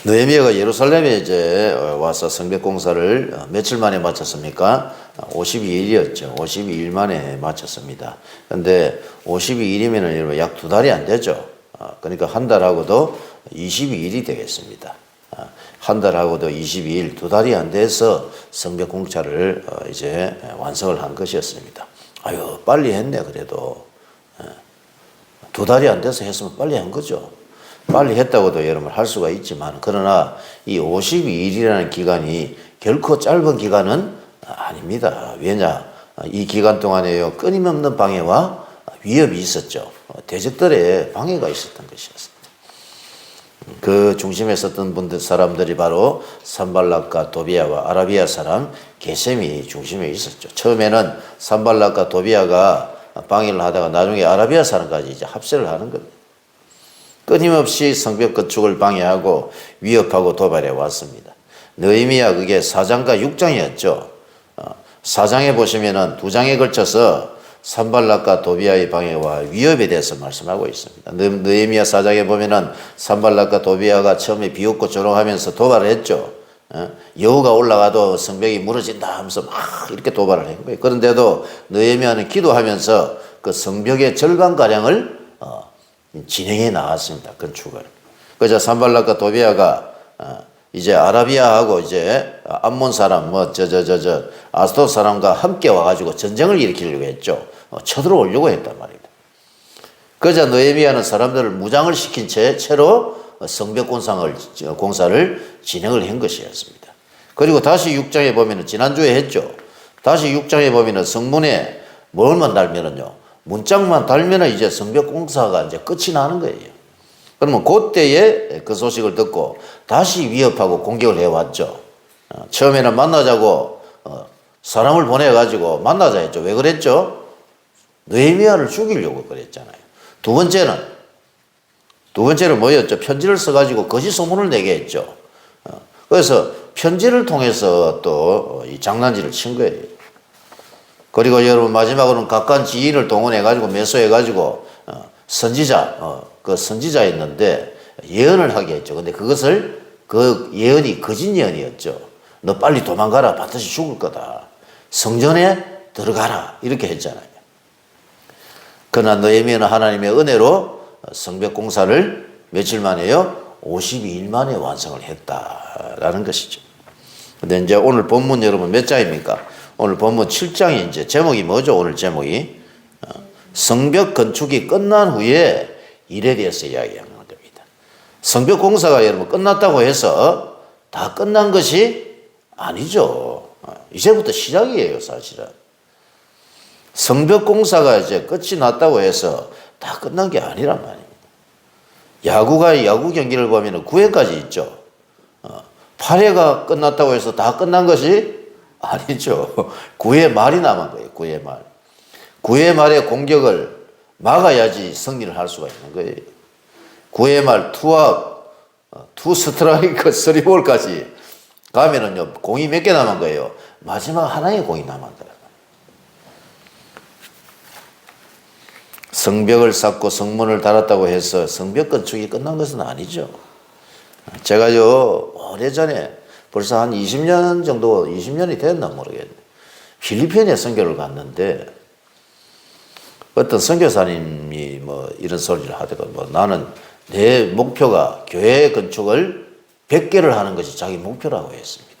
느헤미야가 예루살렘에 이제 와서 성벽 공사를 며칠 만에 마쳤습니까? 52일이었죠. 52일 만에 마쳤습니다. 근데 52일이면은 여러분 약 2달이 안 되죠. 그러니까 한 달하고도 22일이 되겠습니다. 한 달하고도 22일, 2달이 안 돼서 성벽 공사를 이제 완성을 한 것이었습니다. 아유, 빨리 했네, 그래도. 2달이 안 돼서 했으면 빨리 한 거죠. 빨리 했다고도 여러분 할 수가 있지만, 그러나 이 52일이라는 기간이 결코 짧은 기간은 아닙니다. 왜냐? 이 기간 동안에요, 끊임없는 방해와 위협이 있었죠. 대적들의 방해가 있었던 것이었습니다. 그 중심에 섰던 사람들이 바로 산발락과 도비아와 아라비아 사람 게셈이 중심에 있었죠. 처음에는 산발락과 도비아가 방해를 하다가 나중에 아라비아 사람까지 이제 합세를 하는 겁니다. 끊임없이 성벽 건축을 방해하고 위협하고 도발해 왔습니다. 느헤미야 그게 4장과 6장이었죠. 4장에 보시면은 2장에 걸쳐서 산발락과 도비아의 방해와 위협에 대해서 말씀하고 있습니다. 느헤미야 4장에 보면은 산발락과 도비아가 처음에 비웃고 조롱하면서 도발을 했죠. 여우가 올라가도 성벽이 무너진다 하면서 막 이렇게 도발을 한 거예요. 그런데도 느헤미야는 기도하면서 그 성벽의 절반가량을 진행해 나갔습니다. 건축을. 그래서 산발락과 도비아가 이제 아라비아하고 이제 암몬 사람 아스돗 사람과 함께 와가지고 전쟁을 일으키려고 했죠. 쳐들어오려고 했단 말입니다. 그러자 느헤미야는 사람들을 무장을 시킨 채로 성벽 공사를 진행을 한 것이었습니다. 그리고 다시 6장에 보면은 지난주에 했죠. 다시 6장에 보면은 성문에 뭘만 달면은요, 문짝만 달면은 이제 성벽 공사가 이제 끝이 나는 거예요. 그러면 그때에 그 소식을 듣고 다시 위협하고 공격을 해왔죠. 처음에는 만나자고 사람을 보내가지고 만나자 했죠. 왜 그랬죠? 느헤미야를 죽이려고 그랬잖아요. 두 번째는 뭐였죠? 편지를 써가지고 거짓 소문을 내게 했죠. 그래서 편지를 통해서 또 이 장난질을 친 거예요. 그리고 여러분 마지막으로는 각간 지인을 동원해가지고 매수해가지고 그 선지자였는데 예언을 하게 했죠. 근데 그 예언이 거짓 예언이었죠. 너 빨리 도망가라. 반드시 죽을 거다. 성전에 들어가라. 이렇게 했잖아요. 그러나 느헤미야는 하나님의 은혜로 성벽 공사를 며칠 만에요? 52일 만에 완성을 했다라는 것이죠. 근데 이제 오늘 본문 여러분 몇 장입니까? 오늘 본문 7장이 이제 제목이 뭐죠? 오늘 제목이 성벽 건축이 끝난 후에 일에 대해서 이야기하는 겁니다. 성벽 공사가 여러분 끝났다고 해서 다 끝난 것이 아니죠. 이제부터 시작이에요, 사실은. 성벽 공사가 이제 끝이 났다고 해서 다 끝난 게 아니란 말입니다. 야구 경기를 보면 9회까지 있죠. 8회가 끝났다고 해서 다 끝난 것이 아니죠. 9회 말이 남은 거예요. 9회 말. 9회 말에 공격을 막아야지 승리를 할 수가 있는 거예요. 9회 말 투 스트라이크 3볼까지 가면은요, 공이 몇 개 남은 거예요? 마지막 하나의 공이 남았더라고요. 성벽을 쌓고 성문을 달았다고 해서 성벽 건축이 끝난 것은 아니죠. 제가요, 오래전에 벌써 한 20년 정도, 20년이 됐나 모르겠네. 필리핀에 선교를 갔는데, 어떤 선교사님이 뭐 이런 소리를 하더라고요. 나는 내 목표가 교회 건축을 100개를 하는 것이 자기 목표라고 했습니다.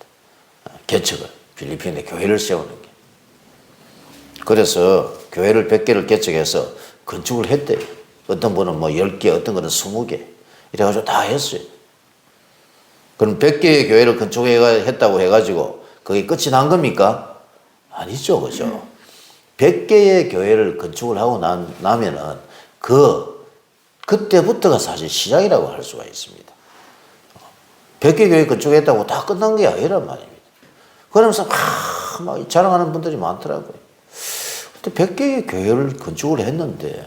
개척을. 필리핀에 교회를 세우는 게. 그래서 교회를 100개를 개척해서 건축을 했대요. 어떤 분은 뭐 10개, 어떤 분은 20개. 이래가지고 다 했어요. 그럼 100개의 교회를 건축했다고 해가지고 그게 끝이 난 겁니까? 아니죠, 그죠? 100개의 교회를 건축을 하고 나면은 그때부터가 사실 시작이라고 할 수가 있습니다. 100개 교회 건축했다고 다 끝난 게 아니란 말입니다. 그러면서 막 자랑하는 분들이 많더라고요. 근데 100개의 교회를 건축을 했는데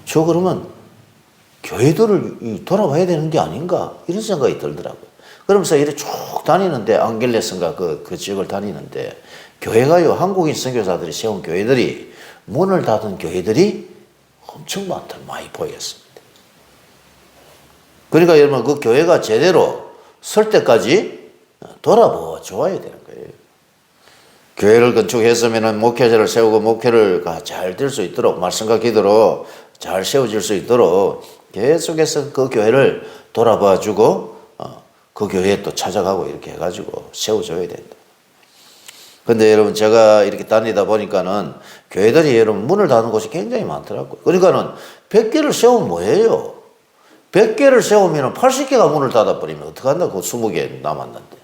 그러면 교회들을 돌아봐야 되는 게 아닌가 이런 생각이 들더라고요. 그러면서 이렇게 쭉 다니는데 앙겔레스인가 그 지역을 다니는데 교회가요, 한국인 선교사들이 세운 교회들이 문을 닫은 교회들이 엄청 많이 보였습니다. 그러니까 여러분 그 교회가 제대로 설 때까지 돌아보아 줘야 되는 거예요. 교회를 건축했으면 목회자를 세우고 목회를 잘 될 수 있도록 말씀과 기도로 잘 세워질 수 있도록 계속해서 그 교회를 돌아봐 주고 그 교회에 또 찾아가고 이렇게 해가지고 세워줘야 된다. 근데 여러분 제가 이렇게 다니다 보니까는 교회들이 여러분 문을 닫는 곳이 굉장히 많더라고요. 그러니까는 100개를 세우면 뭐예요? 100개를 세우면 80개가 문을 닫아버리면 어떡한다? 그 20개 남았는데.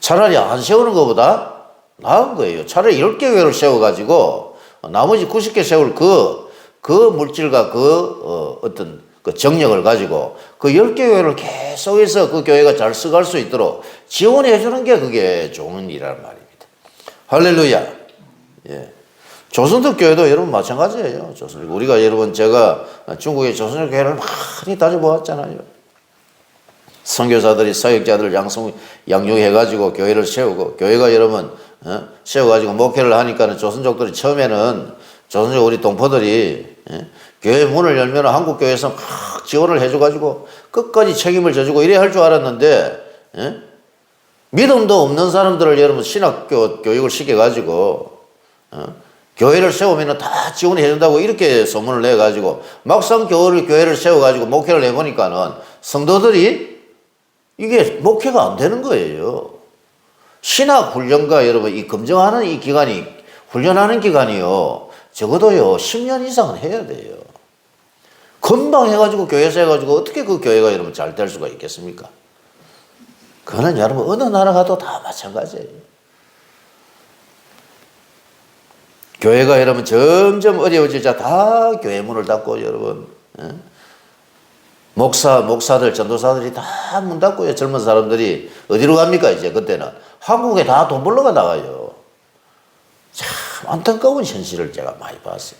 차라리 안 세우는 것보다 나은 거예요. 차라리 10개 교회를 세워가지고 나머지 90개 세울 그 물질과 어떤 그 정력을 가지고 그 10개 교회를 계속해서 그 교회가 잘 써갈 수 있도록 지원해 주는 게 그게 좋은 일이란 말입니다. 할렐루야. 예. 조선족 교회도 여러분 마찬가지예요. 조선족. 우리가 여러분 제가 중국의 조선족 교회를 많이 다녀보았잖아요. 선교사들이 사역자들 양육해가지고 교회를 세우고 교회가 여러분 세워가지고 목회를 하니까는 조선족들이 처음에는 조선족 우리 동포들이 교회 문을 열면 한국 교회에서 막 지원을 해줘가지고 끝까지 책임을 져주고 이래야 할 줄 알았는데 믿음도 없는 사람들을 여러분 신학교 교육을 시켜가지고 교회를 세우면 다 지원해 준다고 이렇게 소문을 내가지고 막상 교회를 세워가지고 목회를 해보니까는 성도들이 이게 목회가 안 되는 거예요. 신학 훈련과 여러분 이 검증하는 이 기간이 훈련하는 기간이요 적어도요 10년 이상은 해야 돼요. 금방 해가지고 교회에서 해가지고 어떻게 그 교회가 여러분 잘 될 수가 있겠습니까? 그거는 여러분 어느 나라 가도 다 마찬가지예요. 교회가 여러분 점점 어려워지자 다 교회 문을 닫고 여러분 목사들 전도사들이 다 문 닫고요. 젊은 사람들이 어디로 갑니까 이제 그때는 한국에 다 돈 벌러 나가요. 참 안타까운 현실을 제가 많이 봤어요.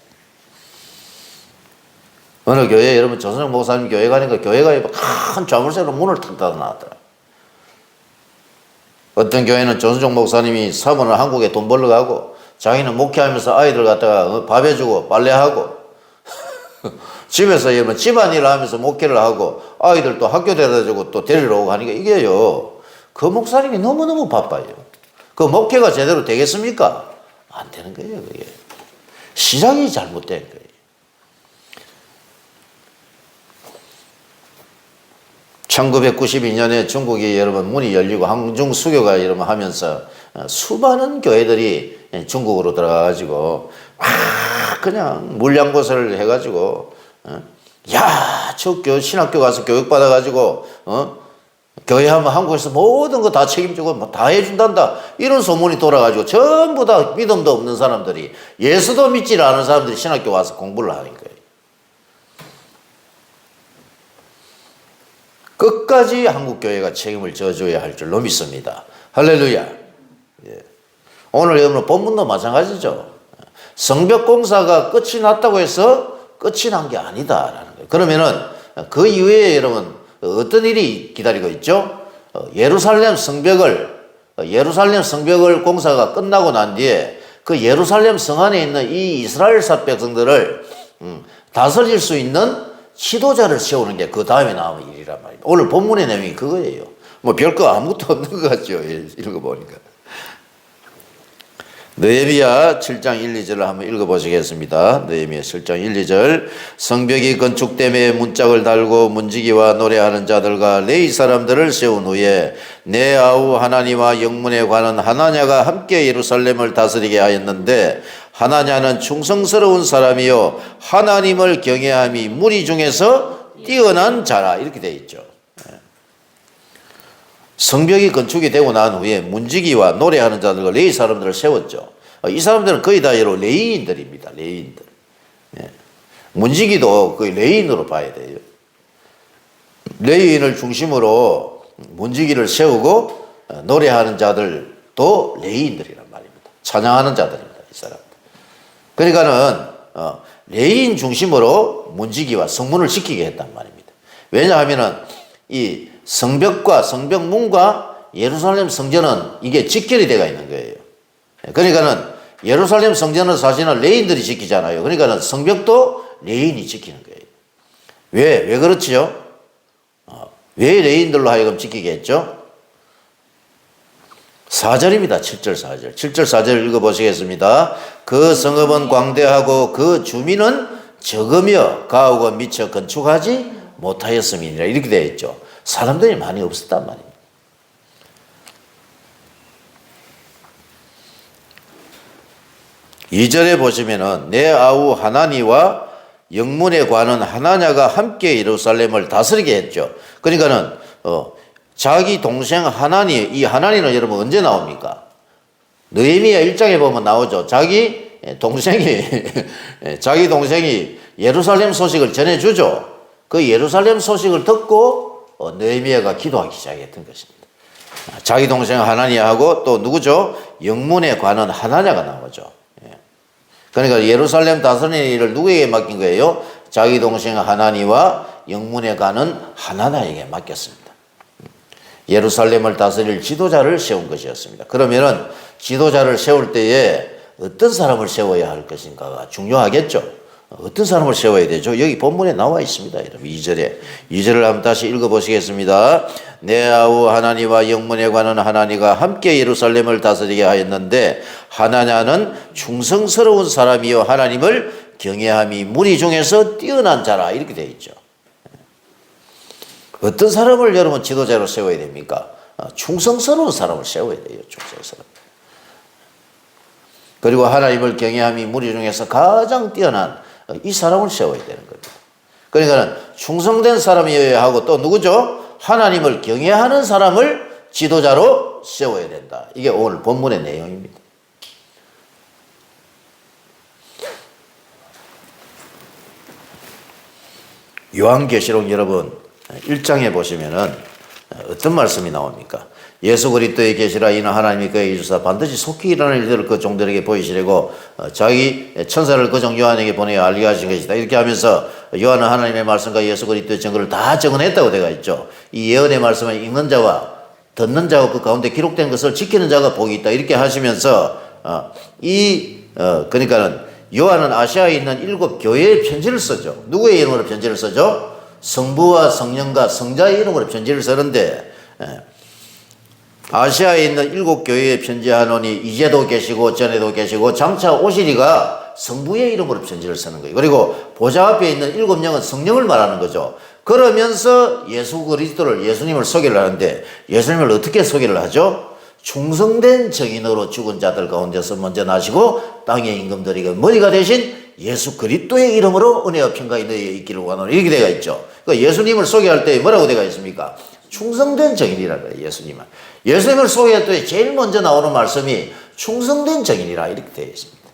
어느 교회 여러분 조선족 목사님 교회 가니까 교회가 큰 자물쇠로 문을 탁 닫아놨더라. 어떤 교회는 조선족 목사님이 사모는 한국에 돈 벌러 가고 자기는 목회하면서 아이들 갖다가 밥 해주고 빨래하고 집에서 여러분 집안일을 하면서 목회를 하고 아이들 또 학교 데려다주고 또 데리러 오고 하니까 이게요 그 목사님이 너무너무 바빠요. 그 목회가 제대로 되겠습니까? 안 되는 거예요. 그게 시작이 잘못된 거예요. (1992년에) 중국이 여러분 문이 열리고 항중 수교가 여러분 하면서 수많은 교회들이 중국으로 들어가가지고 그냥 물량고사를 해가지고 야, 저 신학교 가서 교육받아가지고 교회 하면 한국에서 모든 거 다 책임지고 뭐 다 해준단다 이런 소문이 돌아가지고 전부 다 믿음도 없는 사람들이 예수도 믿지 않은 사람들이 신학교 와서 공부를 하는 거예요. 끝까지 한국교회가 책임을 져줘야 할 줄로 믿습니다. 할렐루야. 예. 오늘 여러분 본문도 마찬가지죠. 성벽공사가 끝이 났다고 해서 끝이 난 게 아니다라는 거예요. 그러면은 그 이후에 여러분 어떤 일이 기다리고 있죠? 예루살렘 성벽을 공사가 끝나고 난 뒤에 그 예루살렘 성 안에 있는 이 이스라엘사 백성들을 다스릴 수 있는 지도자를 세우는 게 그 다음에 나오는 일이란 말입니다. 오늘 본문의 내용이 그거예요. 뭐 별거 아무것도 없는 것 같죠. 읽어보니까. 느헤미야 7장 1, 2절을 한번 읽어보시겠습니다. 느헤미야 7장 1, 2절 성벽이 건축됨에 문짝을 달고 문지기와 노래하는 자들과 레위 사람들을 세운 후에 내 아우 하나니와 영문에 관한 하나냐가 함께 예루살렘을 다스리게 하였는데 하나냐는 충성스러운 사람이요 하나님을 경외함이 무리 중에서 뛰어난 자라 이렇게 되어 있죠. 성벽이 건축이 되고 난 후에 문지기와 노래하는 자들과 레위 사람들을 세웠죠. 이 사람들은 거의 다 여러 레위인들입니다. 레위인들. 문지기도 거의 레위인으로 봐야 돼요. 레위인을 중심으로 문지기를 세우고 노래하는 자들도 레위인들이란 말입니다. 찬양하는 자들입니다. 이 사람들. 그러니까는 레위인 중심으로 문지기와 성문을 지키게 했단 말입니다. 왜냐하면은 이 성벽과 성벽문과 예루살렘 성전은 이게 직결이 되어 있는 거예요. 그러니까는 예루살렘 성전은 사실은 레인들이 지키잖아요. 그러니까는 성벽도 레인이 지키는 거예요. 왜 그렇지요? 왜 레인들로 하여금 지키게 했죠? 4절입니다. 7절 4절. 7절 4절을 읽어보시겠습니다. 그 성읍은 광대하고 그 주민은 적으며 가옥은 미처 건축하지 못하였음이니라. 이렇게 되어 있죠. 사람들이 많이 없었단 말입니다. 이절에 보시면은 내 아우 하나니와 영문에 관한 하나냐가 함께 예루살렘을 다스리게 했죠. 그러니까는 자기 동생 하나니, 이 하나니는 여러분 언제 나옵니까? 느헤미야 1장에 보면 나오죠. 자기 동생이 예루살렘 소식을 전해주죠. 그 예루살렘 소식을 듣고 느헤미야가 기도하기 시작했던 것입니다. 자기 동생 하나니하고 또 누구죠? 영문에 관한 하나냐가 나오죠. 그러니까 예루살렘 다스리는 일을 누구에게 맡긴 거예요? 자기 동생 하나니와 영문에 가는 하나냐에게 맡겼습니다. 예루살렘을 다스릴 지도자를 세운 것이었습니다. 그러면은 지도자를 세울 때에 어떤 사람을 세워야 할 것인가가 중요하겠죠. 어떤 사람을 세워야 되죠? 여기 본문에 나와 있습니다. 여러분 2절을 한번 다시 읽어보시겠습니다. 내 아우 하나니와 영문에 관한 하나니가 함께 예루살렘을 다스리게 하였는데 하나냐는 충성스러운 사람이요 하나님을 경외함이 무리 중에서 뛰어난 자라. 이렇게 되어 있죠. 어떤 사람을 여러분 지도자로 세워야 됩니까? 충성스러운 사람을 세워야 돼요. 충성스러운. 그리고 하나님을 경외함이 무리 중에서 가장 뛰어난 이 사람을 세워야 되는 겁니다. 그러니까 충성된 사람이어야 하고 또 누구죠? 하나님을 경외하는 사람을 지도자로 세워야 된다. 이게 오늘 본문의 내용입니다. 요한계시록 여러분 1장에 보시면은 어떤 말씀이 나옵니까? 예수 그리스도의 계시라 이는 하나님이 그에게 주사 반드시 속히 일어날 일들을 그 종들에게 보이시려고 자기 천사를 그 종 요한에게 보내어 알게 하신 것이다. 이렇게 하면서 요한은 하나님의 말씀과 예수 그리스도의 증거를 다 증언했다고 되어 있죠. 이 예언의 말씀을 읽는 자와 듣는 자와 그 가운데 기록된 것을 지키는 자가 복이 있다. 이렇게 하시면서 그러니까는 요한은 아시아에 있는 7 교회의 편지를 쓰죠. 누구의 이름으로 편지를 쓰죠? 성부와 성령과 성자의 이름으로 편지를 쓰는데 아시아에 있는 7 교회에 편지하노니 이제도 계시고 전에도 계시고 장차 오시리가 성부의 이름으로 편지를 쓰는 거예요. 그리고 보좌 앞에 있는 7 영은 성령을 말하는 거죠. 그러면서 예수 그리스도를 예수님을 소개를 하는데 예수님을 어떻게 소개를 하죠? 충성된 증인으로 죽은 자들 가운데서 먼저 나시고 땅의 임금들에게 머리가 되신 예수 그리스도의 이름으로 은혜와 평강이 너희에 있기를 원하노니 이렇게 되어 있죠. 그러니까 예수님을 소개할 때 뭐라고 되어 있습니까? 충성된 증인이라고 해요. 예수님은. 예수님을 소개할 때 제일 먼저 나오는 말씀이 충성된 증인이라 이렇게 되어 있습니다.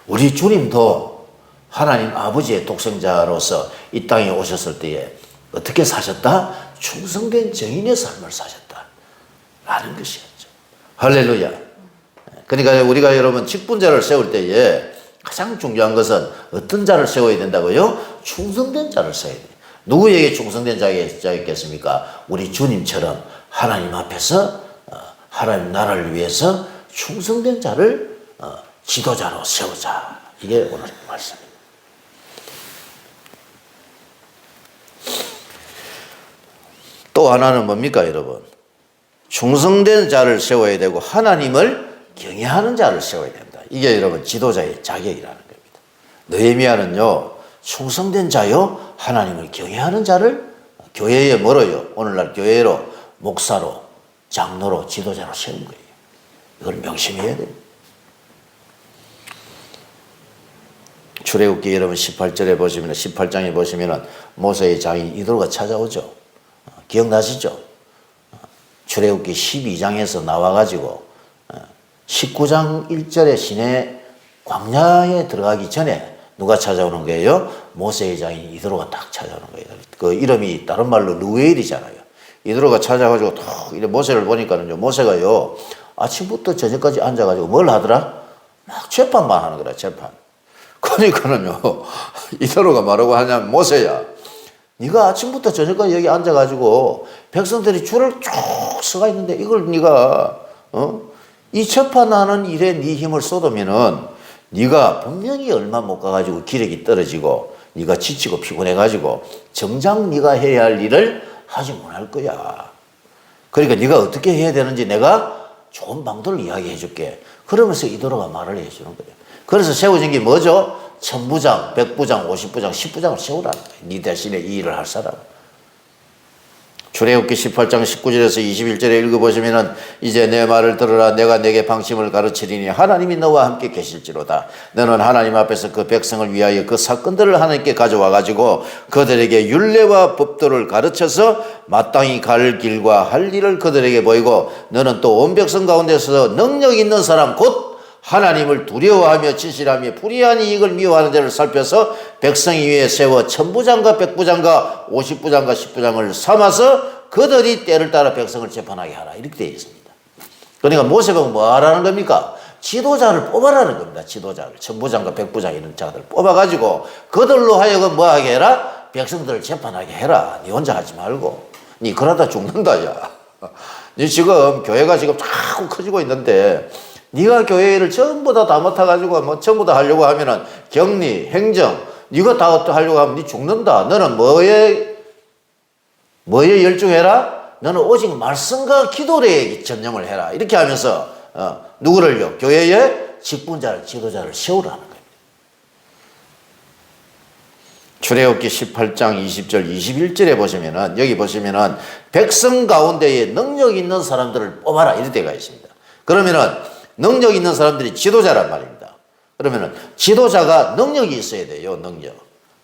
우리 주님도 하나님 아버지의 독생자로서 이 땅에 오셨을 때에 어떻게 사셨다? 충성된 증인의 삶을 사셨다 라는 것이었죠. 할렐루야. 그러니까 우리가 여러분 직분자를 세울 때에 가장 중요한 것은 어떤 자를 세워야 된다고요? 충성된 자를 세워야 돼요. 누구에게 충성된 자가 있겠습니까? 우리 주님처럼 하나님 앞에서 하나님 나라를 위해서 충성된 자를 지도자로 세우자. 이게 오늘 말씀입니다. 또 하나는 뭡니까 여러분? 충성된 자를 세워야 되고 하나님을 경외하는 자를 세워야 된다. 이게 여러분 지도자의 자격이라는 겁니다. 느헤미야는요 충성된 자요 하나님을 경외하는 자를 교회에 뭐로요? 오늘날 교회로 목사로 장로로 지도자로 세운 거예요. 이걸 명심해야 돼요. 출애굽기 여러분 18절에 보시면 18장에 보시면 모세의 장인 이도로가 찾아오죠. 기억나시죠? 출애굽기 12장에서 나와가지고 19장 1절에 시내 광야에 들어가기 전에 누가 찾아오는 거예요? 모세의 장인 이도로가 딱 찾아오는 거예요. 그 이름이 다른 말로 르웨일이잖아요. 이도로가 찾아가지고 탁 모세를 보니까는요, 모세가요 아침부터 저녁까지 앉아가지고 뭘 하더라? 막 재판만 하는 거라, 재판. 그러니까는요 이도로가 뭐라고 하냐면 모세야, 네가 아침부터 저녁까지 여기 앉아가지고 백성들이 줄을 쭉 서가 있는데 이걸 네가 이 재판하는 일에 네 힘을 쏟으면은 네가 분명히 얼마 못 가가지고 기력이 떨어지고 네가 지치고 피곤해가지고 정작 네가 해야 할 일을 하지 못할 거야. 그러니까 네가 어떻게 해야 되는지 내가 좋은 방도를 이야기해 줄게. 그러면서 이도로가 말을 해 주는 거예요. 그래서 세워진 게 뭐죠? 1000부장, 100부장, 50부장, 10부장을 세우라는 거예요. 네 대신에 이 일을 할 사람. 출애굽기 18장 19절에서 21절에 읽어보시면은 이제 내 말을 들으라. 내가 내게 방침을 가르치리니 하나님이 너와 함께 계실지로다. 너는 하나님 앞에서 그 백성을 위하여 그 사건들을 하나님께 가져와 가지고 그들에게 율례와 법도를 가르쳐서 마땅히 갈 길과 할 일을 그들에게 보이고 너는 또 온 백성 가운데서 능력 있는 사람 곧 하나님을 두려워하며 진실하며 불의한 이익을 미워하는 자를 살펴서 백성이 위에 세워 1000부장과 100부장과 50부장과 10부장을 삼아서 그들이 때를 따라 백성을 재판하게 하라. 이렇게 되어 있습니다. 그러니까 모세가 뭐 하라는 겁니까? 지도자를 뽑아라는 겁니다. 지도자를. 1000부장과 100부장 이런 자들 뽑아가지고 그들로 하여금 뭐 하게 해라? 백성들을 재판하게 해라. 니 혼자 하지 말고. 니 그러다 죽는다. 야. 니 지금 교회가 지금 자꾸 커지고 있는데 네가 교회를 전부 다 맡아가지고 뭐 전부 다 하려고 하면은 격리, 행정, 네가 다 하려고 하면 네 죽는다. 너는 뭐에 열중해라? 너는 오직 말씀과 기도에 전념을 해라. 이렇게 하면서 누구를요? 교회의 직분자를, 지도자를 세우라는 거예요. 출애굽기 18장 20절, 21절에 보시면은 여기 보시면은 백성 가운데에 능력 있는 사람들을 뽑아라. 이런 데가 있습니다. 그러면은 능력 있는 사람들이 지도자란 말입니다. 그러면은 지도자가 능력이 있어야 돼요. 능력.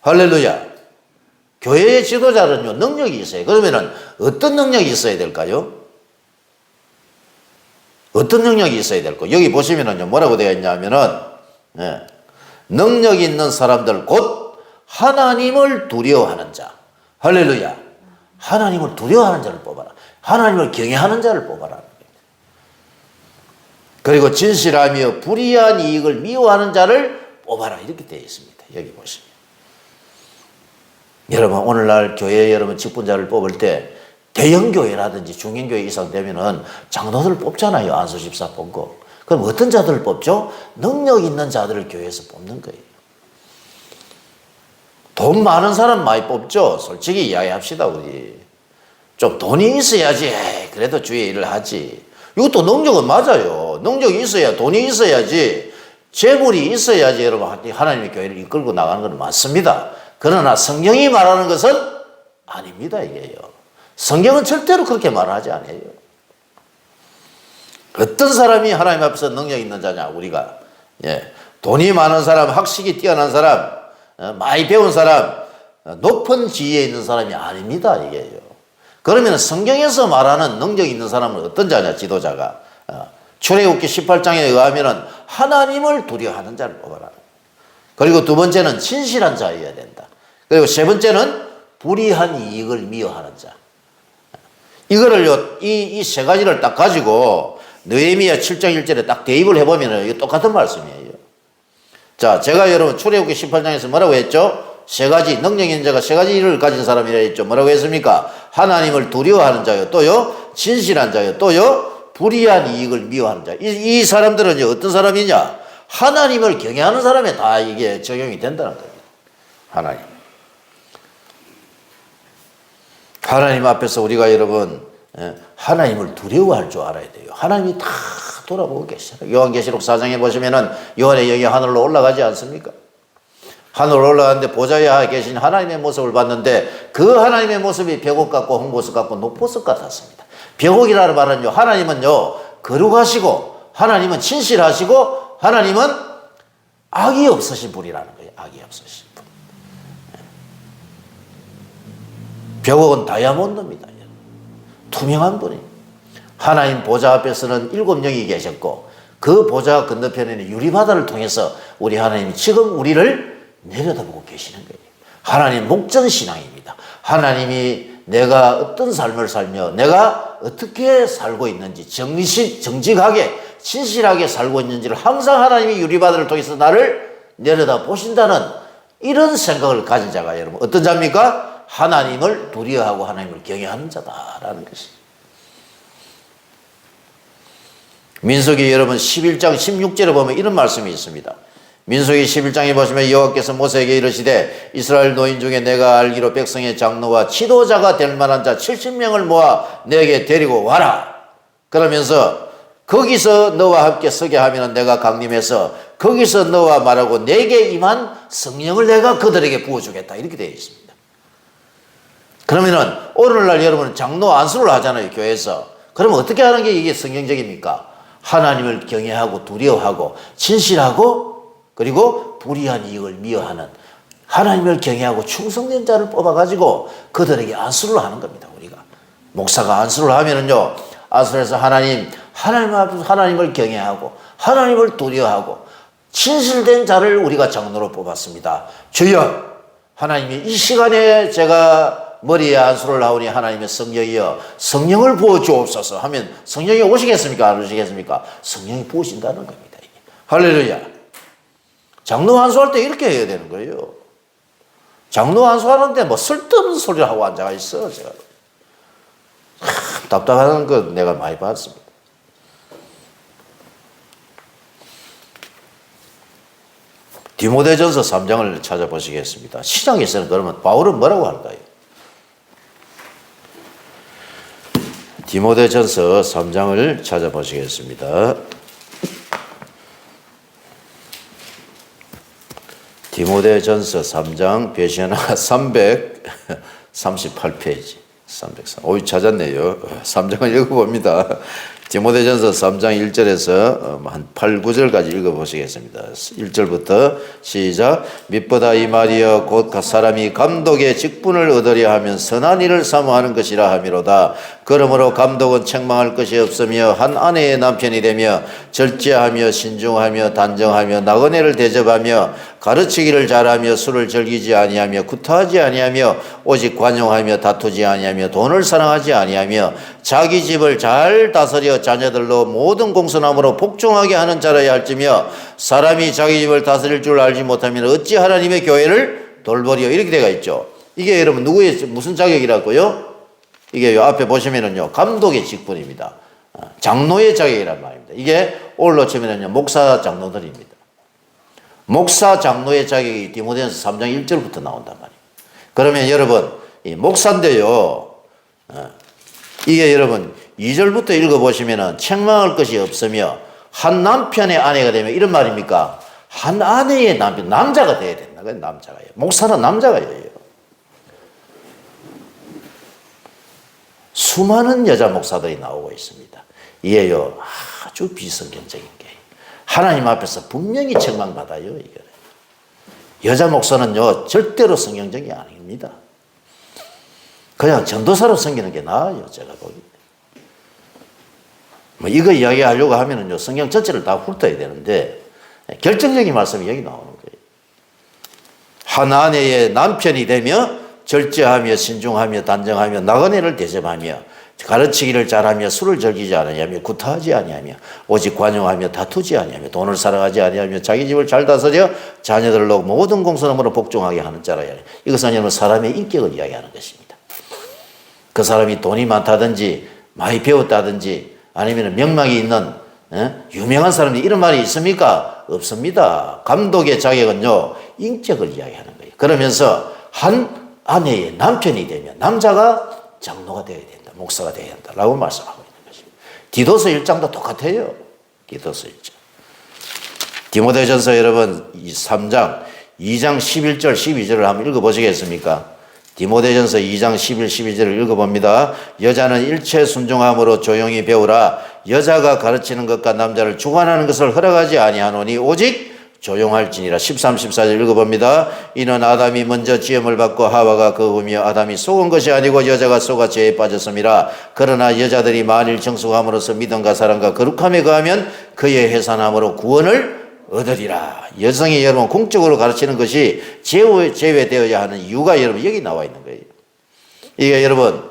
할렐루야. 교회의 지도자는요, 능력이 있어요. 그러면은 어떤 능력이 있어야 될까요? 어떤 능력이 있어야 될까요? 여기 보시면은요, 뭐라고 되어 있냐면은, 능력 있는 사람들 곧 하나님을 두려워하는 자. 할렐루야. 하나님을 두려워하는 자를 뽑아라. 하나님을 경외하는 자를 뽑아라. 그리고 진실하며 불의한 이익을 미워하는 자를 뽑아라. 이렇게 되어 있습니다. 여기 보시면. 여러분, 오늘날 교회 여러분 직분자를 뽑을 때 대형교회라든지 중형교회 이상 되면은 장로들 뽑잖아요. 안수집사 뽑고. 그럼 어떤 자들을 뽑죠? 능력 있는 자들을 교회에서 뽑는 거예요. 돈 많은 사람 많이 뽑죠. 솔직히 이야기합시다, 우리. 좀 돈이 있어야지. 그래도 주의 일을 하지. 이것도 능력은 맞아요. 능력이 있어야, 돈이 있어야지, 재물이 있어야지 여러분 하나님의 교회를 이끌고 나가는 건 맞습니다. 그러나 성경이 말하는 것은 아닙니다. 이게요. 성경은 절대로 그렇게 말하지 않아요. 어떤 사람이 하나님 앞에서 능력 있는 자냐? 우리가 돈이 많은 사람, 학식이 뛰어난 사람, 많이 배운 사람, 높은 지위에 있는 사람이 아닙니다. 이게요. 그러면 성경에서 말하는 능력 있는 사람은 어떤 자냐? 지도자가 출애굽기 18장에 의하면 하나님을 두려워하는 자를 뽑아라. 그리고 두 번째는 진실한 자여야 된다. 그리고 세 번째는 불의한 이익을 미워하는 자. 이거를요, 이 세 가지를 딱 가지고 느헤미야 7장 1절에 딱 대입을 해보면 이게 똑같은 말씀이에요. 자, 제가 여러분 출애굽기 18장에서 뭐라고 했죠? 세 가지, 능력 있는 자가 세 가지 일을 가진 사람이라 했죠. 뭐라고 했습니까? 하나님을 두려워하는 자요, 또요, 진실한 자요, 또요, 불의한 이익을 미워하는 자. 이 사람들은 어떤 사람이냐? 하나님을 경외하는 사람에 다 이게 적용이 된다는 겁니다. 하나님 앞에서 우리가 여러분 하나님을 두려워할 줄 알아야 돼요. 하나님이 다 돌아보고 계시잖아요. 요한계시록 4장에 보시면은 요한의 영이 하늘로 올라가지 않습니까? 하늘로 올라가는데 보좌에 계신 하나님의 모습을 봤는데 그 하나님의 모습이 벽옥 같고 홍보석 같고 녹보석 같았습니다. 벽옥이라는 말은요, 하나님은요 거룩하시고 하나님은 진실하시고 하나님은 악이 없으신 분이라는 거예요. 악이 없으신 분. 벽옥은 다이아몬드입니다. 투명한 분이. 하나님 보좌 앞에서는 7명이 계셨고 그 보좌 건너편에는 유리바다를 통해서 우리 하나님이 지금 우리를 내려다보고 계시는 거예요. 하나님 목전신앙입니다. 하나님이 내가 어떤 삶을 살며 내가 어떻게 살고 있는지 정직하게 진실하게 살고 있는지를 항상 하나님이 유리바다를 통해서 나를 내려다보신다는 이런 생각을 가진 자가 여러분 어떤 자입니까? 하나님을 두려워하고 하나님을 경외하는 자다라는 것입니다. 민수기 여러분 11장 16절에 보면 이런 말씀이 있습니다. 민수기 11장에 보시면 여호와께서 모세에게 이르시되 이스라엘 노인 중에 내가 알기로 백성의 장로와 지도자가 될 만한 자 70명을 모아 내게 데리고 와라. 그러면서 거기서 너와 함께 서게 하면 내가 강림해서 거기서 너와 말하고 내게 임한 성령을 내가 그들에게 부어주겠다. 이렇게 되어 있습니다. 그러면은 오늘날 여러분은 장로 안수를 하잖아요, 교회에서. 그러면 어떻게 하는 게 이게 성경적입니까? 하나님을 경외하고 두려워하고 진실하고 그리고 불의한 이익을 미워하는 하나님을 경외하고 충성된 자를 뽑아가지고 그들에게 안수를 하는 겁니다. 우리가 목사가 안수를 하면은요, 안수해서 하나님을 경외하고 하나님을 두려워하고 진실된 자를 우리가 장로로 뽑았습니다. 주여, 하나님이 이 시간에 제가 머리에 안수를 하오니 하나님의 성령이여 성령을 부어 주옵소서 하면 성령이 오시겠습니까? 안 오시겠습니까? 성령이 부으신다는 겁니다. 할렐루야. 장로 안수할 때 이렇게 해야 되는 거예요. 장로 안수하는데 뭐 쓸데없는 소리를 하고 앉아 있어. 제가 답답한 거 내가 많이 봤습니다. 디모데전서 3장을 찾아보시겠습니다. 시장에서는 그러면 바울은 뭐라고 할까요? 디모데전서 3장을 찾아보시겠습니다. 디모데전서 3장 페이지가 338페이지. 303. 오, 찾았네요. 3장을 읽어봅니다. 디모데전서 3장 1절에서 한 8, 9절까지 읽어보시겠습니다. 1절부터 시작. mit보다 이 말이여 곧 사람이 감독의 직분을 얻으려 하면 선한 일을 사모하는 것이라 하미로다. 그러므로 감독은 책망할 것이 없으며 한 아내의 남편이 되며 절제하며 신중하며 단정하며 나그네를 대접하며 가르치기를 잘하며 술을 즐기지 아니하며 구타하지 아니하며 오직 관용하며 다투지 아니하며 돈을 사랑하지 아니하며 자기 집을 잘 다스려 자녀들로 모든 공손함으로 복종하게 하는 자라야 할지며 사람이 자기 집을 다스릴 줄 알지 못하면 어찌 하나님의 교회를 돌보리요. 이렇게 되어 있죠. 이게 여러분 누구의 무슨 자격이라고요? 이게 앞에 보시면은요, 감독의 직분입니다. 장로의 자격이란 말입니다. 이게 오늘로 치면은요, 목사 장로들입니다. 목사 장로의 자격이 디모데전서 3장 1절부터 나온단 말이에요. 그러면 여러분, 이 목사인데요, 이게 여러분 2절부터 읽어보시면은 책망할 것이 없으며 한 남편의 아내가 되면 이런 말입니까? 한 아내의 남편, 남자가 돼야 된다. 남자가요. 목사는 남자가요. 수많은 여자 목사들이 나오고 있습니다. 이게요, 아주 비성경적인 게 하나님 앞에서 분명히 책망받아요. 이게 여자 목사는요 절대로 성경적이 아닙니다. 그냥 전도사로 섬기는 게 나아요. 제가 보기. 뭐 이거 이야기하려고 하면은요 성경 전체를 다 훑어야 되는데 결정적인 말씀이 여기 나오는 거예요. 한 아내의 남편이 되며 절제하며 신중하며 단정하며 나그네를 대접하며 가르치기를 잘하며 술을 즐기지 아니하며 구타하지 아니하며 오직 관용하며 다투지 아니하며 돈을 사랑하지 아니하며 자기 집을 잘 다스려 자녀들로 모든 공손함으로 복종하게 하는 자라야. 이것은 여러분 사람의 인격을 이야기하는 것입니다. 그 사람이 돈이 많다든지 많이 배웠다든지 아니면 명망이 있는 유명한 사람이 이런 말이 있습니까? 없습니다. 감독의 자격은요 인격을 이야기하는 거예요. 그러면서 한 아내의 남편이 되면 남자가 장로가 되어야 된다. 목사가 되어야 한다라고 말씀하고 있는 것입니다. 디도서 1장도 똑같아요. 디도서 1장. 디모데전서 여러분 3장 2장 11절 12절을 한번 읽어보시겠습니까? 디모데전서 2장 11, 12절을 읽어봅니다. 여자는 일체 순종함으로 조용히 배우라. 여자가 가르치는 것과 남자를 주관하는 것을 허락하지 아니하노니 오직 조용할지니라. 13, 14절 읽어봅니다. 이는 아담이 먼저 지음을 받고 하와가 그 후며 아담이 속은 것이 아니고 여자가 속아 죄에 빠졌음이라. 그러나 여자들이 만일 정숙함으로써 믿음과 사랑과 거룩함에 거하면 그의 해산함으로 구원을 얻으리라. 여성이 여러분 공적으로 가르치는 것이 제외되어야 하는 이유가 여러분 여기 나와 있는 거예요. 이게 여러분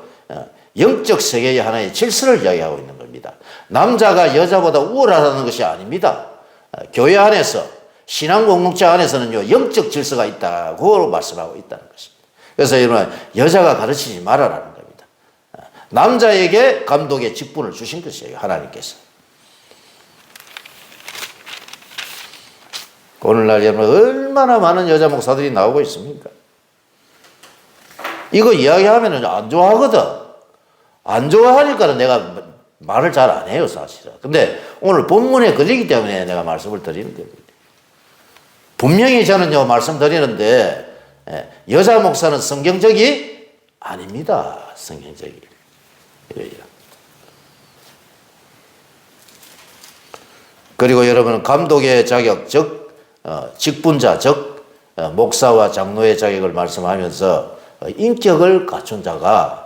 영적 세계의 하나의 질서를 이야기하고 있는 겁니다. 남자가 여자보다 우월하다는 것이 아닙니다. 교회 안에서 신앙 공동체 안에서는요 영적 질서가 있다고 말씀하고 있다는 것입니다. 그래서 여러분 여자가 가르치지 말아라는 겁니다. 남자에게 감독의 직분을 주신 것이에요. 하나님께서. 오늘날 여러분 얼마나 많은 여자 목사들이 나오고 있습니까? 이거 이야기하면 안 좋아하거든. 안 좋아하니까 내가 말을 잘 안 해요, 사실은. 근데 오늘 본문에 걸리기 때문에 내가 말씀을 드리는 겁니다. 분명히 저는요, 말씀드리는데, 여자 목사는 성경적이 아닙니다. 성경적이. 그리고 여러분은 감독의 자격, 즉, 직분자, 즉, 목사와 장로의 자격을 말씀하면서 인격을 갖춘 자가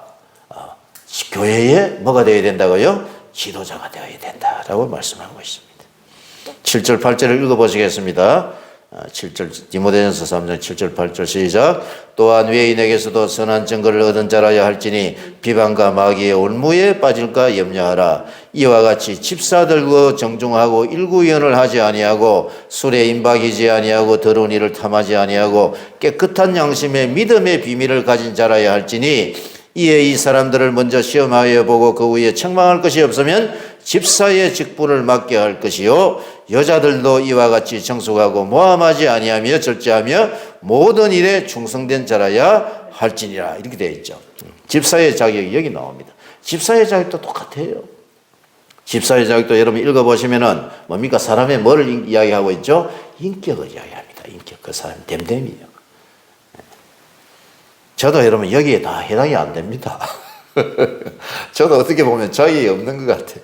교회에 뭐가 되어야 된다고요? 지도자가 되어야 된다라고 말씀하고 있습니다. 7절, 8절을 읽어보시겠습니다. 7절, 디모데전서 3장 7절, 8절 시작. 또한 외인에게서도 선한 증거를 얻은 자라야 할지니 비방과 마귀의 올무에 빠질까 염려하라. 이와 같이 집사들과 정중하고 일구연을 하지 아니하고 술에 임박이지 아니하고 더러운 일을 탐하지 아니하고 깨끗한 양심의 믿음의 비밀을 가진 자라야 할지니 이에 이 사람들을 먼저 시험하여 보고 그 후에 책망할 것이 없으면 집사의 직분을 맡게 할 것이요 여자들도 이와 같이 정숙하고 모함하지 아니하며 절제하며 모든 일에 충성된 자라야 할지니라. 이렇게 되어 있죠. 집사의 자격이 여기 나옵니다. 집사의 자격도 똑같아요. 집사의 자격도 여러분 읽어보시면은 뭡니까? 사람의 뭐를 이야기하고 있죠? 인격을 이야기합니다. 인격. 그 사람 됨됨이요. 저도 여러분 여기에 다 해당이 안 됩니다. 저도 어떻게 보면 자격이 없는 것 같아요.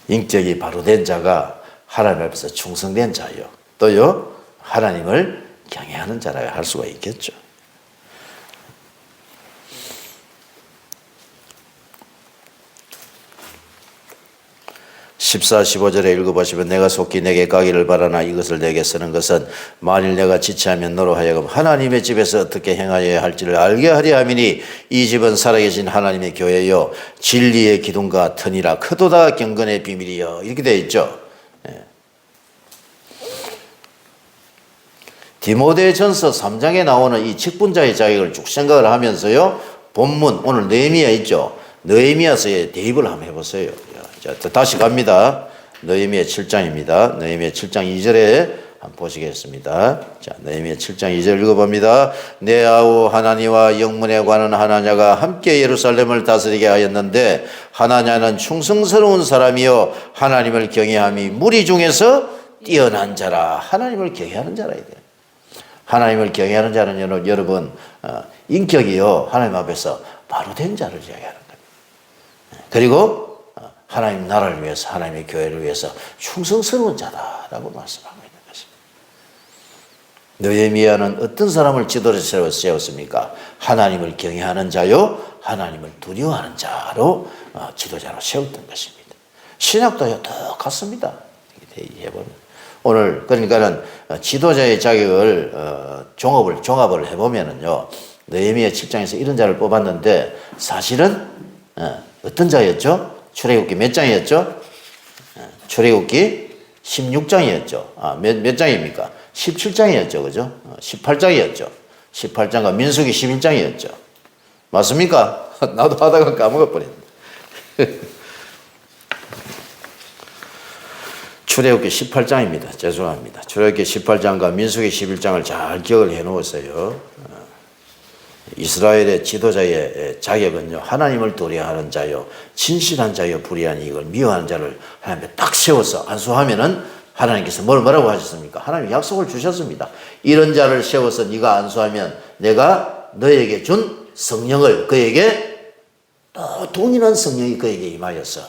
인격이 바로 된 자가 하나님 앞에서 충성된 자요. 또요, 하나님을 경외하는 자라 할 수가 있겠죠. 14, 15절에 읽어보시면 내가 속히 내게 가기를 바라나 이것을 내게 쓰는 것은 만일 내가 지체하면 너로 하여금 하나님의 집에서 어떻게 행하여야 할지를 알게 하려 함이니 이 집은 살아계신 하나님의 교회요 진리의 기둥과 터니라 크도다 경건의 비밀이요. 이렇게 되어 있죠. 디모데전서 3장에 나오는 이 직분자의 자격을 쭉 생각을 하면서요, 본문 오늘 느헤미야 있죠. 느헤미야서에 대입을 한번 해보세요. 자, 다시 갑니다. 느헤미야 7장입니다. 느헤미야 7장 2절에 한번 보시겠습니다. 자, 느헤미야 7장 2절 읽어봅니다. 내 아우 하나니와 영문에 관한 하나냐가 함께 예루살렘을 다스리게 하였는데 하나냐는 충성스러운 사람이요 하나님을 경외함이 무리 중에서 뛰어난 자라. 하나님을 경외하는 자라 이래. 하나님을 경외하는 자는 여러분 인격이요 하나님 앞에서 바로 된 자를 이야기하는 겁니다. 그리고 하나님 나라를 위해서 하나님의 교회를 위해서 충성스러운 자다라고 말씀하고 있는 것입니다. 느헤미야는 어떤 사람을 지도로 세웠습니까? 하나님을 경외하는 자요 하나님을 두려워하는 자로 지도자로 세웠던 것입니다. 신약도 똑같습니다. 해보면 오늘 그러니까는 지도자의 자격을 종합을 해보면은요 느헤미야 7장에서 이런 자를 뽑았는데 사실은 어떤 자였죠? 출애굽기 몇 장이었죠? 출애굽기 16장이었죠. 몇 장입니까? 17장이었죠. 그죠? 18장이었죠. 18장과 민수기 11장이었죠. 맞습니까? 나도 하다가 까먹어버렸네. 출애굽기 18장입니다. 죄송합니다. 출애굽기 18장과 민수기 11장을 잘 기억을 해 놓으세요. 이스라엘의 지도자의 자격은요 하나님을 도래하는 자요 진실한 자요 불의한 이익을 미워하는 자를 하나님께 딱 세워서 안수하면은 하나님께서 뭐라고 하셨습니까? 하나님 약속을 주셨습니다. 이런 자를 세워서 네가 안수하면 내가 너에게 준 성령을 그에게 또 동일한 성령이 그에게 임하여서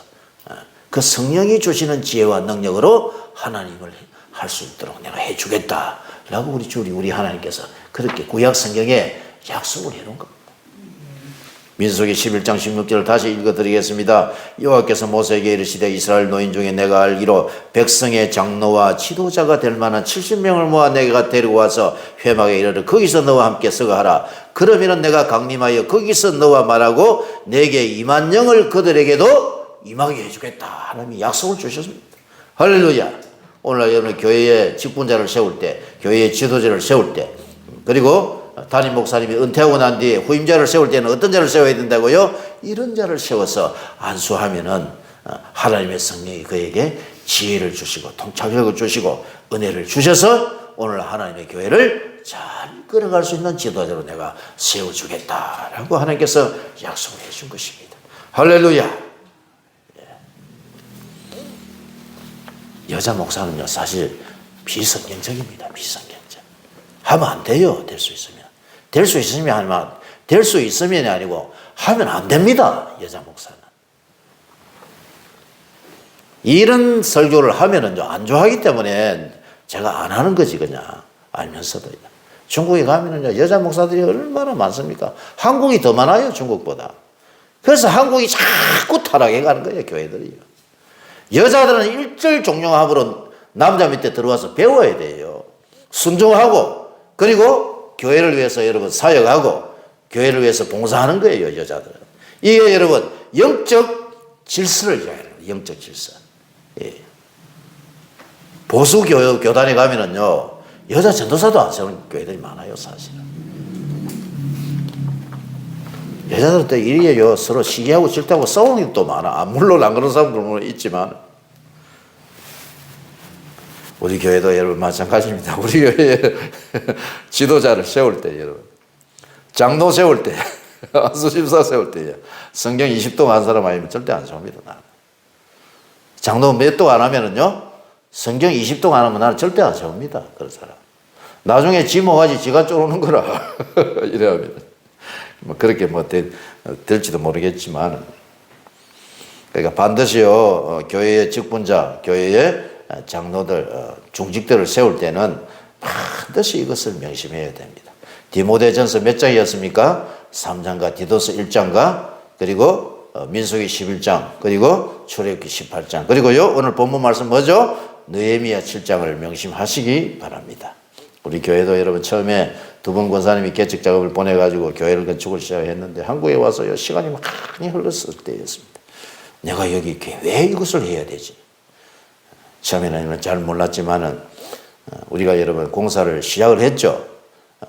그 성령이 주시는 지혜와 능력으로 하나님을 할 수 있도록 내가 해주겠다라고 우리 하나님께서 그렇게 구약 성경에 약속을 해놓은 겁니다. 민수기 11장 16절을 다시 읽어드리겠습니다. 여호와께서 모세에게 이르시되 이스라엘 노인 중에 내가 알기로 백성의 장로와 지도자가 될 만한 70명을 모아 내가 데리고 와서 회막에 이르러 거기서 너와 함께 서거하라. 그러면은 내가 강림하여 거기서 너와 말하고 내게 임한 영을 그들에게도 임하게 해주겠다. 하나님이 약속을 주셨습니다. 할렐루야. 오늘날 여러분 교회의 직분자를 세울 때, 교회의 지도자를 세울 때, 그리고 담임 목사님이 은퇴하고 난 뒤에 후임자를 세울 때는 어떤 자를 세워야 된다고요? 이런 자를 세워서 안수하면은 하나님의 성령이 그에게 지혜를 주시고 통찰력을 주시고 은혜를 주셔서 오늘 하나님의 교회를 잘 끌어갈 수 있는 지도자로 내가 세워주겠다라고 하나님께서 약속을 해준 것입니다. 할렐루야. 여자 목사는요 사실 비성경적입니다. 비성경적. 하면 안 돼요. 될 수 있으면. 될 수 있으면 하면 될 수 있으면이 아니고 하면 안 됩니다. 여자 목사는. 이런 설교를 하면은요 안 좋아하기 때문에 제가 안 하는 거지 그냥 알면서도요. 중국에 가면은요 여자 목사들이 얼마나 많습니까? 한국이 더 많아요 중국보다. 그래서 한국이 자꾸 타락해 가는 거예요 교회들이요. 여자들은 1절 종용함으로 남자 밑에 들어와서 배워야 돼요. 순종하고 그리고 교회를 위해서 여러분 사역하고 교회를 위해서 봉사하는 거예요 여자들은. 이게 여러분 영적 질서를 이야기해요. 영적 질서. 예. 보수 교단에 가면은요 여자 전도사도 안 세우는 교회들이 많아요 사실은. 여자들 때 이래요. 서로 시기하고 질투하고 싸우는 게 또 많아. 물론 안 그런 사람들은 있지만 우리 교회도 여러분 마찬가지입니다. 우리 교회 지도자를 세울 때 여러분 장로 세울 때 안수집사 세울 때 성경 20동 한 사람 아니면 절대 안 세웁니다. 나는. 장로 몇 동 안 하면은요 성경 20동 안 하면 나는 절대 안 세웁니다. 그런 사람. 나중에 지 모가지 지가 쪼르는 거라 이래 하면 뭐 그렇게 뭐 될지도 모르겠지만 그러니까 반드시요 교회의 직분자 교회의 장로들 중직들을 세울 때는 반드시 이것을 명심해야 됩니다. 디모데전서 몇 장이었습니까? 3장과 디도서 1장과 그리고 민수기 11장 그리고 출애굽기 18장 그리고요 오늘 본문 말씀 뭐죠? 느헤미야 7장을 명심하시기 바랍니다. 우리 교회도 여러분 처음에 두 분 권사님이 개척 작업을 보내가지고 교회를 건축을 시작했는데 한국에 와서요 시간이 많이 흘렀을 때였습니다. 내가 여기 왜 이것을 해야 되지? 처음에는 잘 몰랐지만은 우리가 여러분 공사를 시작을 했죠.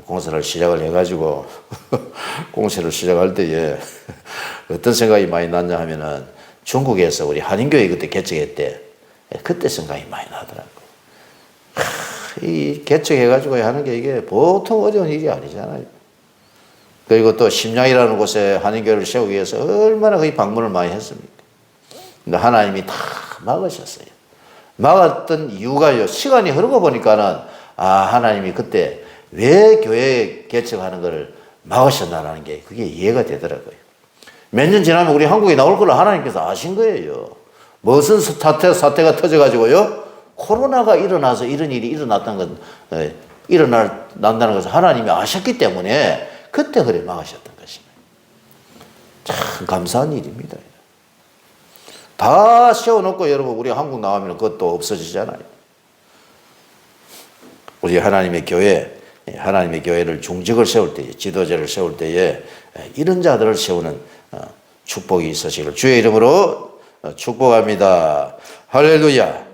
공사를 시작을 해가지고 공사를 시작할 때에 어떤 생각이 많이 났냐 하면은 중국에서 우리 한인교회 그때 개척했대. 그때 생각이 많이 나더라고요. 이 개척해가지고 하는 게 이게 보통 어려운 일이 아니잖아요. 그리고 또 심양이라는 곳에 한인교회를 세우기 위해서 얼마나 거의 방문을 많이 했습니까? 근데 하나님이 다 막으셨어요. 막았던 이유가요. 시간이 흐르고 보니까는 하나님이 그때 왜 교회 개척하는 것을 막으셨나라는 게 그게 이해가 되더라고요. 몇 년 지나면 우리 한국에 나올 걸 하나님께서 아신 거예요. 무슨 사태가 터져가지고요. 코로나가 일어나서 이런 일이 일어났다는 건, 일어난다는 것을 하나님이 아셨기 때문에 그때 그래 막으셨던 것입니다. 참 감사한 일입니다. 다 세워놓고 여러분 우리 한국 나가면 그것도 없어지잖아요. 우리 하나님의 교회를 중직을 세울 때에 지도자를 세울 때에 이런 자들을 세우는 축복이 있으시기를 주의 이름으로 축복합니다. 할렐루야.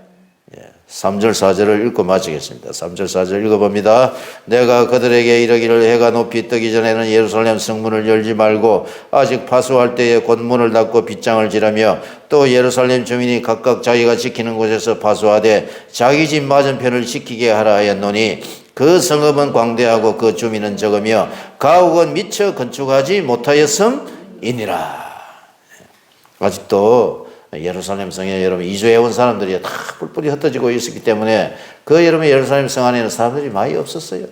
3절 4절을 읽고 마치겠습니다. 3절 4절 읽어봅니다. 내가 그들에게 이르기를 해가 높이 뜨기 전에는 예루살렘 성문을 열지 말고 아직 파수할 때에 곧 문을 닫고 빗장을 지르며 또 예루살렘 주민이 각각 자기가 지키는 곳에서 파수하되 자기 집 맞은편을 지키게 하라 하였노니 그 성읍은 광대하고 그 주민은 적으며 가옥은 미처 건축하지 못하였음이니라. 아직도 예루살렘 성에 여러분 이주해 온 사람들이 다 뿔뿔이 흩어지고 있었기 때문에 그 여러분 예루살렘 성 안에는 사람들이 많이 없었어요.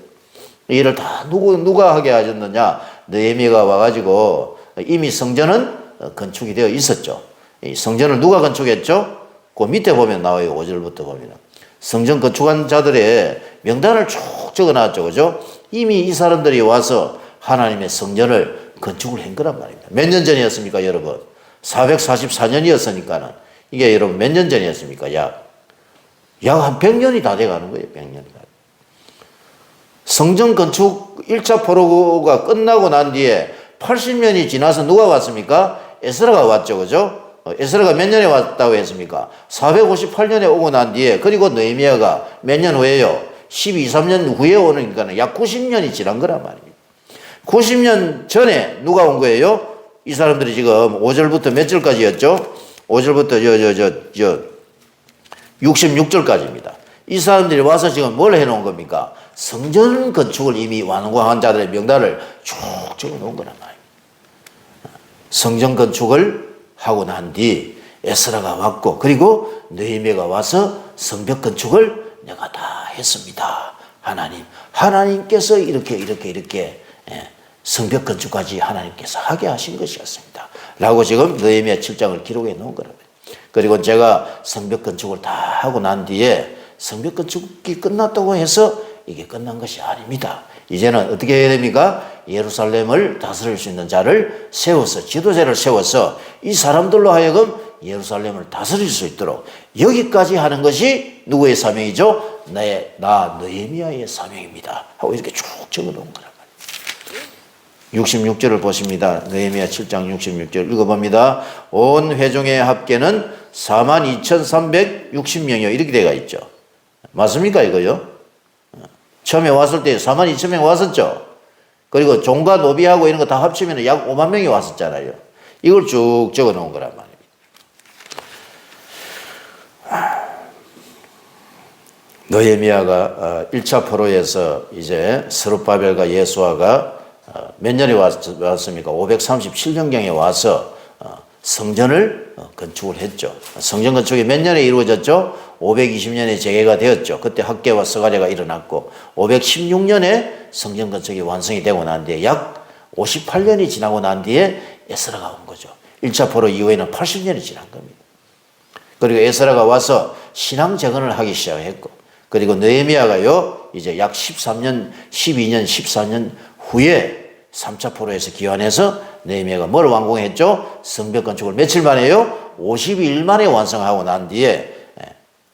이를 다 누가 하게 하셨느냐? 느헤미야가 와가지고 이미 성전은 건축이 되어 있었죠. 이 성전을 누가 건축했죠? 그 밑에 보면 나와요. 5절부터 보면 성전 건축한 자들의 명단을 쭉 적어놨죠, 그죠? 이미 이 사람들이 와서 하나님의 성전을 건축을 한 거란 말입니다. 몇 년 전이었습니까, 여러분? 444년이었으니까는 이게 여러분 몇 년 전이었습니까? 약 한 100년이 다 돼가는 거예요. 100년이. 성전 건축 1차 포로가 끝나고 난 뒤에 80년이 지나서 누가 왔습니까? 에스라가 왔죠. 그죠? 에스라가 몇 년에 왔다고 했습니까? 458년에 오고 난 뒤에 그리고 느헤미야가 몇 년 후에요? 12, 13년 후에 오니까 약 90년이 지난 거란 말입니다. 90년 전에 누가 온 거예요? 이 사람들이 지금 5절부터 몇 절까지였죠? 5절부터 66절까지입니다. 이 사람들이 와서 지금 뭘 해놓은 겁니까? 성전 건축을 이미 완공한 자들의 명단을 쭉 적어놓은 거란 말입니다. 성전 건축을 하고 난 뒤 에스라가 왔고, 그리고 느헤미야가 와서 성벽 건축을 내가 다 했습니다. 하나님께서 이렇게 성벽 건축까지 하나님께서 하게 하신 것이었습니다. 라고 지금 느헤미야 7장을 기록해 놓은 거랍니다. 그리고 제가 성벽 건축을 다 하고 난 뒤에 성벽 건축이 끝났다고 해서 이게 끝난 것이 아닙니다. 이제는 어떻게 해야 됩니까? 예루살렘을 다스릴 수 있는 자를 세워서, 지도자를 세워서 이 사람들로 하여금 예루살렘을 다스릴 수 있도록 여기까지 하는 것이 누구의 사명이죠? 나 느헤미야의 사명입니다. 하고 이렇게 쭉 적어놓은 거란 말이에요. 66절을 보십니다. 느헤미야 7장 66절 읽어봅니다. 온 회중의 합계는 42,360명이요. 이렇게 되어 있죠. 맞습니까 이거요? 처음에 왔을 때 42,000명 왔었죠. 그리고 종과 노비하고 이런 거 다 합치면 약 5만 명이 왔었잖아요. 이걸 쭉 적어 놓은 거란 말입니다. 느헤미야가 1차 포로에서 이제 스룹바벨과 예수아가 몇 년에 왔습니까? 537년경에 와서 성전을 건축을 했죠. 성전 건축이 몇 년에 이루어졌죠? 520년에 재개가 되었죠. 그때 학개와 서가랴가 일어났고 516년에 성전 건축이 완성이 되고 난 뒤에 약 58년이 지나고 난 뒤에 에스라가 온 거죠. 1차 포로 이후에는 80년이 지난 겁니다. 그리고 에스라가 와서 신앙 재건을 하기 시작했고, 그리고 느헤미야가요 이제 약 12년, 14년 후에 3차 포로에서 귀환해서 느헤미야가 뭘 완공했죠? 성벽 건축을 며칠 만에요? 52일 만에 완성하고 난 뒤에,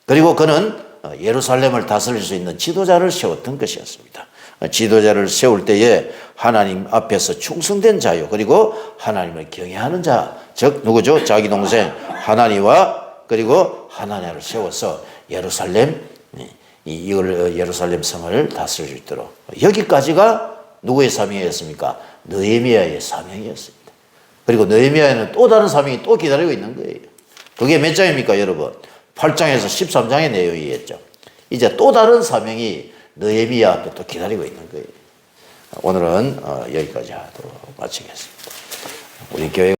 그리고 그는 예루살렘을 다스릴 수 있는 지도자를 세웠던 것이었습니다. 지도자를 세울 때에 하나님 앞에서 충성된 자요, 그리고 하나님을 경외하는 자, 즉 누구죠? 자기 동생 하나니와 그리고 하나냐를 세워서 예루살렘 성을 다스릴 수 있도록, 여기까지가 누구의 사명이었습니까? 느헤미야의 사명이었습니다. 그리고 느헤미야에는 또 다른 사명이 또 기다리고 있는 거예요. 그게 몇 장입니까 여러분? 8장에서 13장의 내용이겠죠. 이제 또 다른 사명이 느헤미야 앞에 또 기다리고 있는 거예요. 오늘은 여기까지 하도록 마치겠습니다. 우리 교회